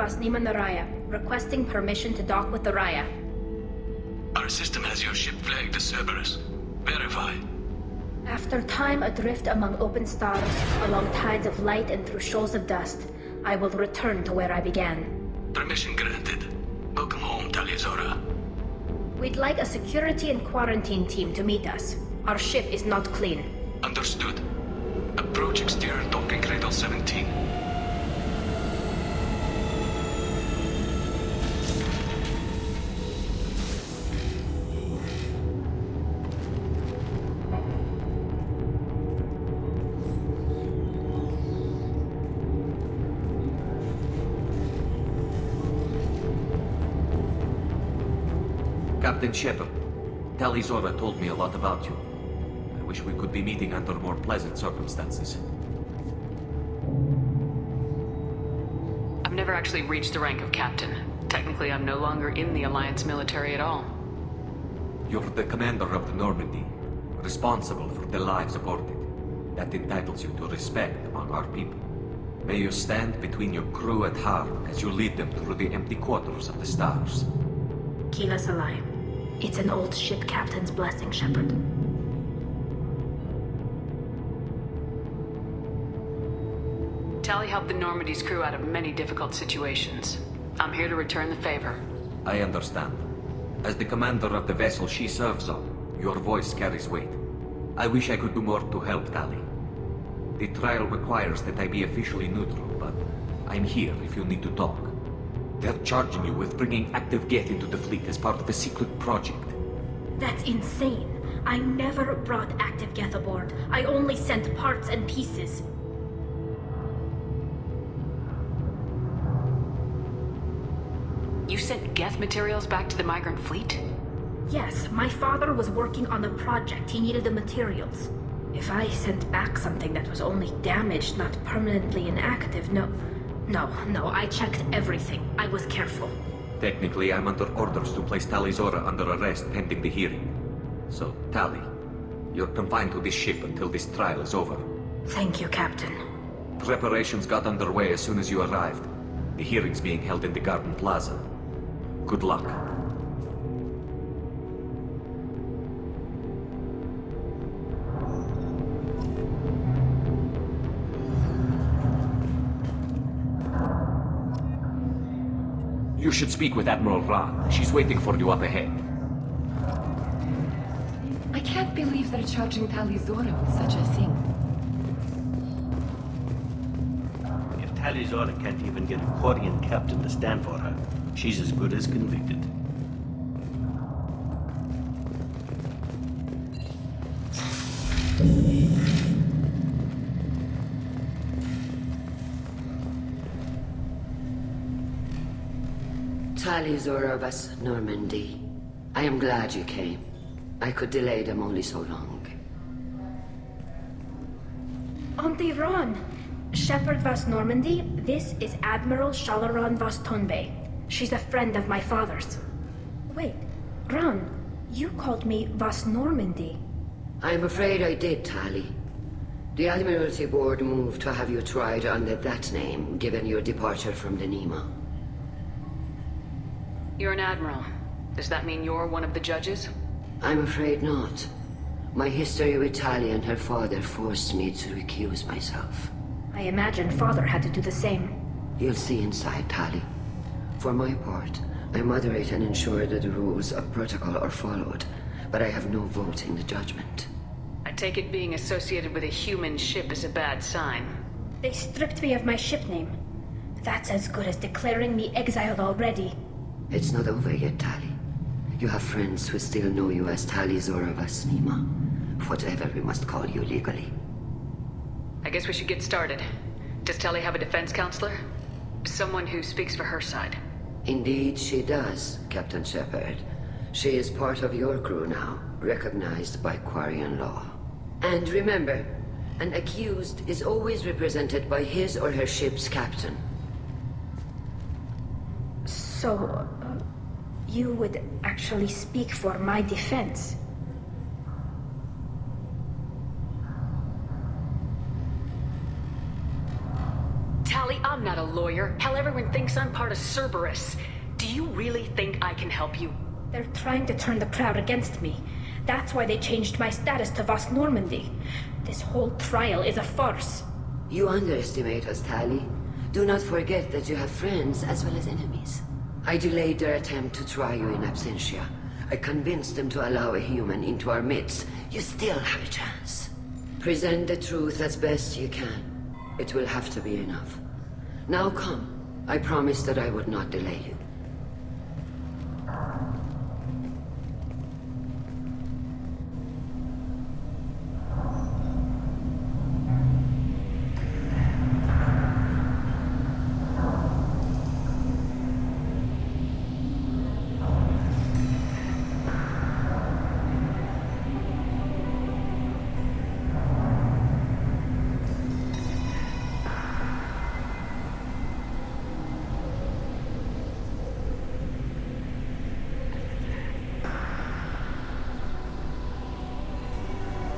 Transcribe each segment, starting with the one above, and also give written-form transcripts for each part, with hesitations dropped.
Vasnima Naraya, requesting permission to dock with the Raya. Our system has your ship flagged as Cerberus. Verify. After time adrift among open stars, along tides of light and through shoals of dust, I will return to where I began. Permission granted. Welcome home, Tali Zora. We'd like a security and quarantine team to meet us. Our ship is not clean. Understood. Approach exterior docking cradle 17. Captain Shepard, Tali Zora told me a lot about you. I wish we could be meeting under more pleasant circumstances. I've never actually reached the rank of captain. Technically, I'm no longer in the Alliance military at all. You're the commander of the Normandy, responsible for the lives aborted. That entitles you to respect among our people. May you stand between your crew and harm as you lead them through the empty quarters of the stars. Kila Salai. It's an old ship captain's blessing, Shepard. Tali helped the Normandy's crew out of many difficult situations. I'm here to return the favor. I understand. As the commander of the vessel she serves on, your voice carries weight. I wish I could do more to help Tali. The trial requires that I be officially neutral, but I'm here if you need to talk. They're charging you with bringing active Geth into the fleet as part of a secret project. That's insane. I never brought active Geth aboard. I only sent parts and pieces. You sent Geth materials back to the migrant fleet? Yes, my father was working on a project. He needed the materials. If I sent back something that was only damaged, not permanently inactive, no, I checked everything. I was careful. Technically, I'm under orders to place Tali Zora under arrest pending the hearing. So, Tali, you're confined to this ship until this trial is over. Thank you, Captain. Preparations got underway as soon as you arrived. The hearing's being held in the Garden Plaza. Good luck. You should speak with Admiral Ran. She's waiting for you up ahead. I can't believe they're charging Tali Zora with such a thing. If Tali Zora can't even get a Quarian captain to stand for her, she's as good as convicted. Tali Zora vas Normandy. I am glad you came. I could delay them only so long. Auntie Ron! Shepard vas Normandy, this is Admiral Shalaran vas Tonbe. She's a friend of my father's. Wait, Ron, you called me vas Normandy. I'm afraid I did, Tali. The Admiralty Board moved to have you tried under that name, given your departure from the Nima. You're an admiral. Does that mean you're one of the judges? I'm afraid not. My history with Tali and her father forced me to recuse myself. I imagine father had to do the same. You'll see inside, Tali. For my part, I moderate and ensure that the rules of protocol are followed, but I have no vote in the judgment. I take it being associated with a human ship is a bad sign. They stripped me of my ship name. That's as good as declaring me exiled already. It's not over yet, Tali. You have friends who still know you as Tali Zora vas Nima. Whatever we must call you legally. I guess we should get started. Does Tali have a defense counselor? Someone who speaks for her side. Indeed she does, Captain Shepard. She is part of your crew now, recognized by Quarian law. And remember, an accused is always represented by his or her ship's captain. So, you would actually speak for my defense? Tali, I'm not a lawyer. Hell, everyone thinks I'm part of Cerberus. Do you really think I can help you? They're trying to turn the crowd against me. That's why they changed my status to Vast Normandy. This whole trial is a farce. You underestimate us, Tali. Do not forget that you have friends as well as enemies. I delayed their attempt to try you in absentia. I convinced them to allow a human into our midst. You still have a chance. Present the truth as best you can. It will have to be enough. Now come. I promised that I would not delay you.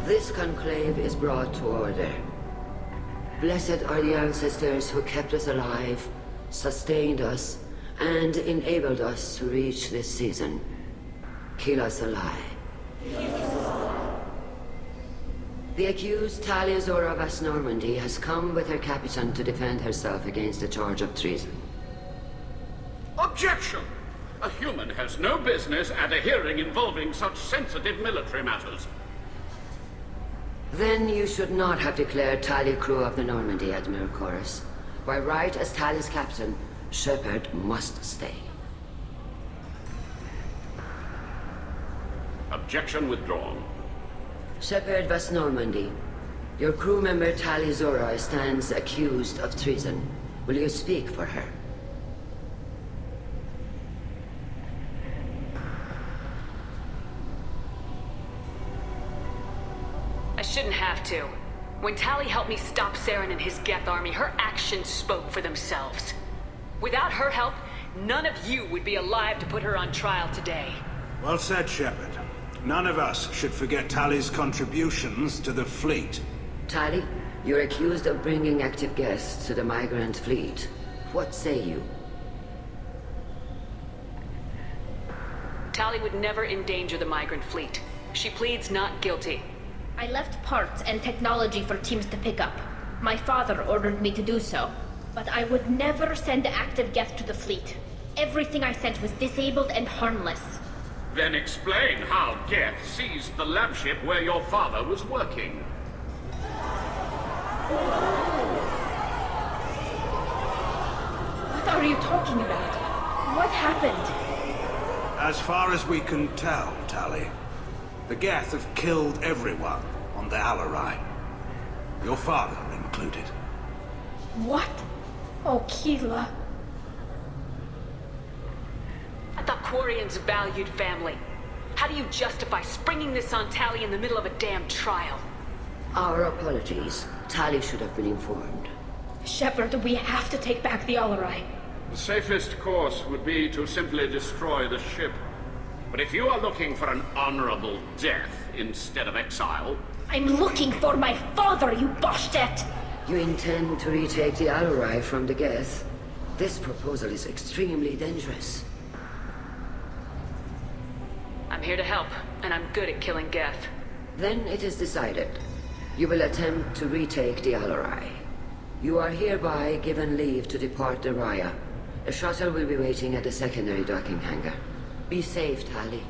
This conclave is brought to order. Blessed are the ancestors who kept us alive, sustained us, and enabled us to reach this season. Kill us alive. The accused Tali Zora Vast Normandy has come with her captain to defend herself against a charge of treason. Objection! A human has no business at a hearing involving such sensitive military matters. Then you should not have declared Tali crew of the Normandy, Admiral Chorus. By right as Tali's captain, Shepard must stay. Objection withdrawn. Shepard Vast Normandy, your crew member Tali Zora stands accused of treason. Will you speak for her? I shouldn't have to. When Tali helped me stop Saren and his Geth army, her actions spoke for themselves. Without her help, none of you would be alive to put her on trial today. Well said, Shepard. None of us should forget Tali's contributions to the fleet. Tali, you're accused of bringing active guests to the migrant fleet. What say you? Tali would never endanger the migrant fleet. She pleads not guilty. I left parts and technology for teams to pick up. My father ordered me to do so. But I would never send active Geth to the fleet. Everything I sent was disabled and harmless. Then explain how Geth seized the lab ship where your father was working. What are you talking about? What happened? As far as we can tell, Tali, the Geth have killed everyone on the Alarai. Your father included. What? Oh, Keela. I thought Quarians valued family. How do you justify springing this on Tali in the middle of a damn trial? Our apologies. Tali should have been informed. Shepard, we have to take back the Alarai. The safest course would be to simply destroy the ship. But if you are looking for an honorable death instead of exile... I'm looking for my father, you bastet! You intend to retake the Alarai from the Geth? This proposal is extremely dangerous. I'm here to help, and I'm good at killing Geth. Then it is decided. You will attempt to retake the Alarai. You are hereby given leave to depart the Raya. A shuttle will be waiting at the secondary docking hangar. Be safe, Tali.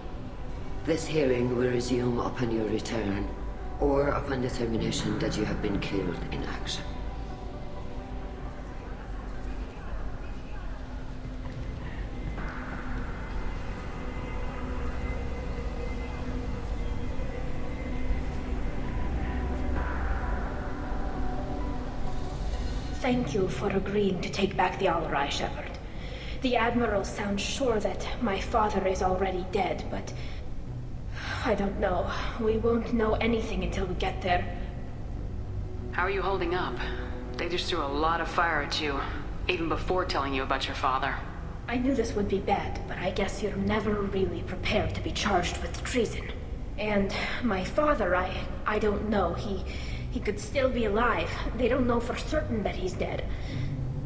This hearing will resume upon your return, or upon determination that you have been killed in action. Thank you for agreeing to take back the Alarai, Shepard. The Admiral sounds sure that my father is already dead, but... I don't know. We won't know anything until we get there. How are you holding up? They just threw a lot of fire at you, even before telling you about your father. I knew this would be bad, but I guess you're never really prepared to be charged with treason. And my father, I don't know. He could still be alive. They don't know for certain that he's dead.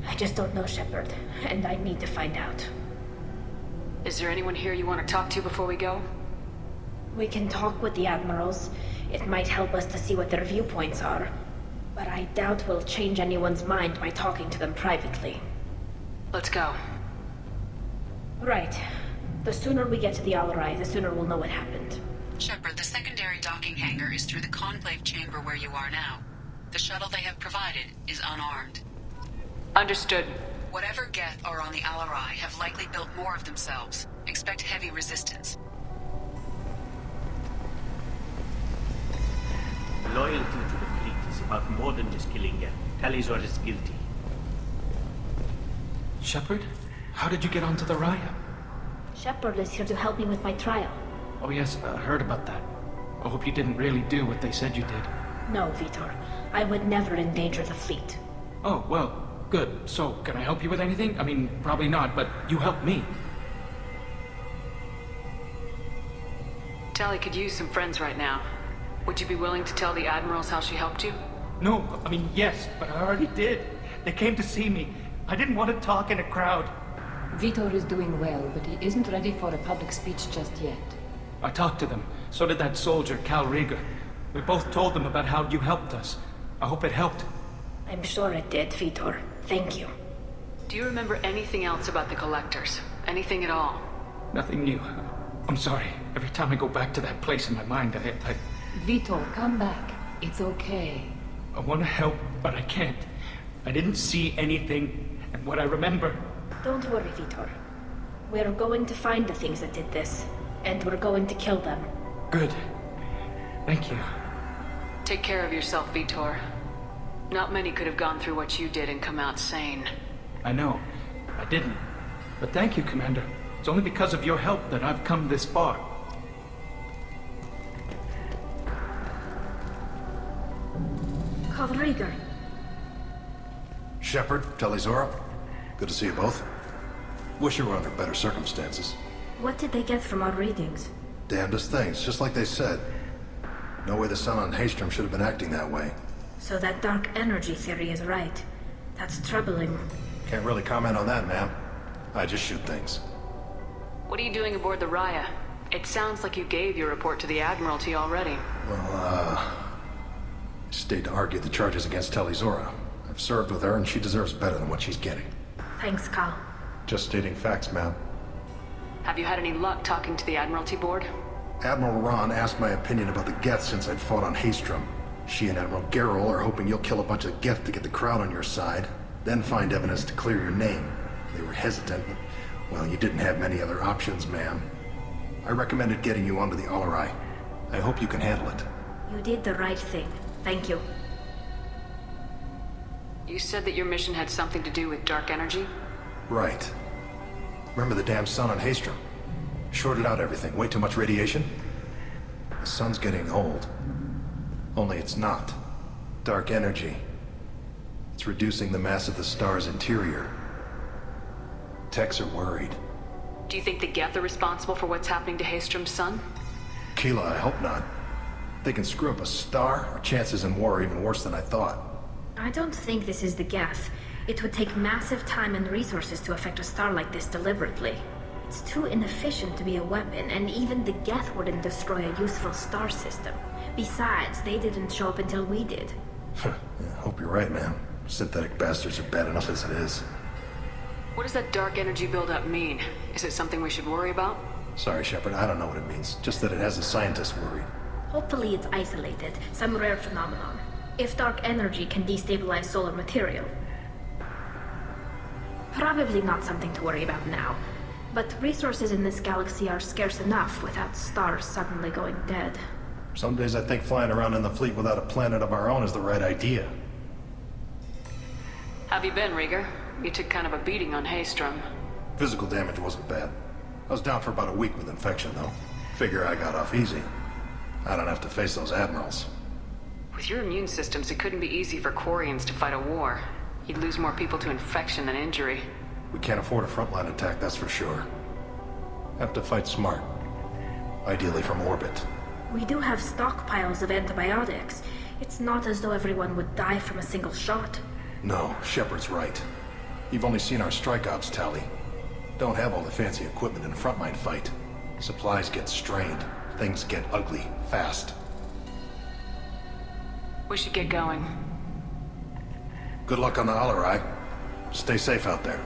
I just don't know, Shepard, and I need to find out. Is there anyone here you want to talk to before we go? We can talk with the admirals. It might help us to see what their viewpoints are. But I doubt we'll change anyone's mind by talking to them privately. Let's go. Right. The sooner we get to the Alarai, the sooner we'll know what happened. Shepard, the secondary docking hangar is through the conclave chamber where you are now. The shuttle they have provided is unarmed. Understood. Whatever Geth are on the Alarai have likely built more of themselves. Expect heavy resistance. Loyalty to the fleet is about more than just killing Geth. Talizor is guilty. Shepard? How did you get onto the Raya? Shepard is here to help me with my trial. Oh yes, I heard about that. I hope you didn't really do what they said you did. No, Vitor. I would never endanger the fleet. Oh, well, good. So, can I help you with anything? I mean, probably not, but you helped me. Tali could use some friends right now. Would you be willing to tell the admirals how she helped you? No, I mean, yes, but I already did. They came to see me. I didn't want to talk in a crowd. Vitor is doing well, but he isn't ready for a public speech just yet. I talked to them. So did that soldier, Cal Rieger. We both told them about how you helped us. I hope it helped. I'm sure it did, Vitor. Thank you. Do you remember anything else about the Collectors? Anything at all? Nothing new. I'm sorry. Every time I go back to that place in my mind, I Vitor, come back. It's okay. I want to help, but I can't. I didn't see anything, and what I remember... Don't worry, Vitor. We're going to find the things that did this, and we're going to kill them. Good. Thank you. Take care of yourself, Vitor. Not many could have gone through what you did and come out sane. I know. I didn't. But thank you, Commander. It's only because of your help that I've come this far. Cal Rieger. Shepard, Talizora, good to see you both. Wish you were under better circumstances. What did they get from our readings? Damnedest things, just like they said. No way the sun on Haystrom should have been acting that way. So that dark energy theory is right. That's troubling. Can't really comment on that, ma'am. I just shoot things. What are you doing aboard the Raya? It sounds like you gave your report to the Admiralty already. Well, stayed to argue the charges against Talizora. I've served with her and she deserves better than what she's getting. Thanks, Cal. Just stating facts, ma'am. Have you had any luck talking to the Admiralty board? Admiral Ron asked my opinion about the Geth since I'd fought on Haystrom. She and Admiral Garrel are hoping you'll kill a bunch of Geth to get the crowd on your side, then find evidence to clear your name. They were hesitant, but, well, you didn't have many other options, ma'am. I recommended getting you onto the Alarai. I hope you can handle it. You did the right thing. Thank you. You said that your mission had something to do with dark energy? Right. Remember the damn sun on Haystrom? Shorted out everything. Way too much radiation? The sun's getting old. Only it's not. Dark energy. It's reducing the mass of the star's interior. Techs are worried. Do you think the Geth are responsible for what's happening to Haystrom's sun? Keela, I hope not. They can screw up a star. Our chances in war are even worse than I thought. I don't think this is the Geth. It would take massive time and resources to affect a star like this deliberately. It's too inefficient to be a weapon, and even the Geth wouldn't destroy a useful star system. Besides, they didn't show up until we did. Yeah, I hope you're right, man. Synthetic bastards are bad enough as it is. What does that dark energy buildup mean? Is it something we should worry about? Sorry, Shepard, I don't know what it means. Just that it has the scientists worried. Hopefully it's isolated, some rare phenomenon. If dark energy can destabilize solar material. Probably not something to worry about now. But resources in this galaxy are scarce enough without stars suddenly going dead. Some days I think flying around in the fleet without a planet of our own is the right idea. Have you been, Rieger? You took kind of a beating on Haystrom. Physical damage wasn't bad. I was down for about a week with infection, though. Figure I got off easy. I don't have to face those admirals. With your immune systems, it couldn't be easy for Quarians to fight a war. You'd lose more people to infection than injury. We can't afford a frontline attack, that's for sure. Have to fight smart. Ideally from orbit. We do have stockpiles of antibiotics. It's not as though everyone would die from a single shot. No, Shepard's right. You've only seen our strikeouts, Tali. Don't have all the fancy equipment in a frontline fight. Supplies get strained. Things get ugly, fast. We should get going. Good luck on the Alarai. Stay safe out there.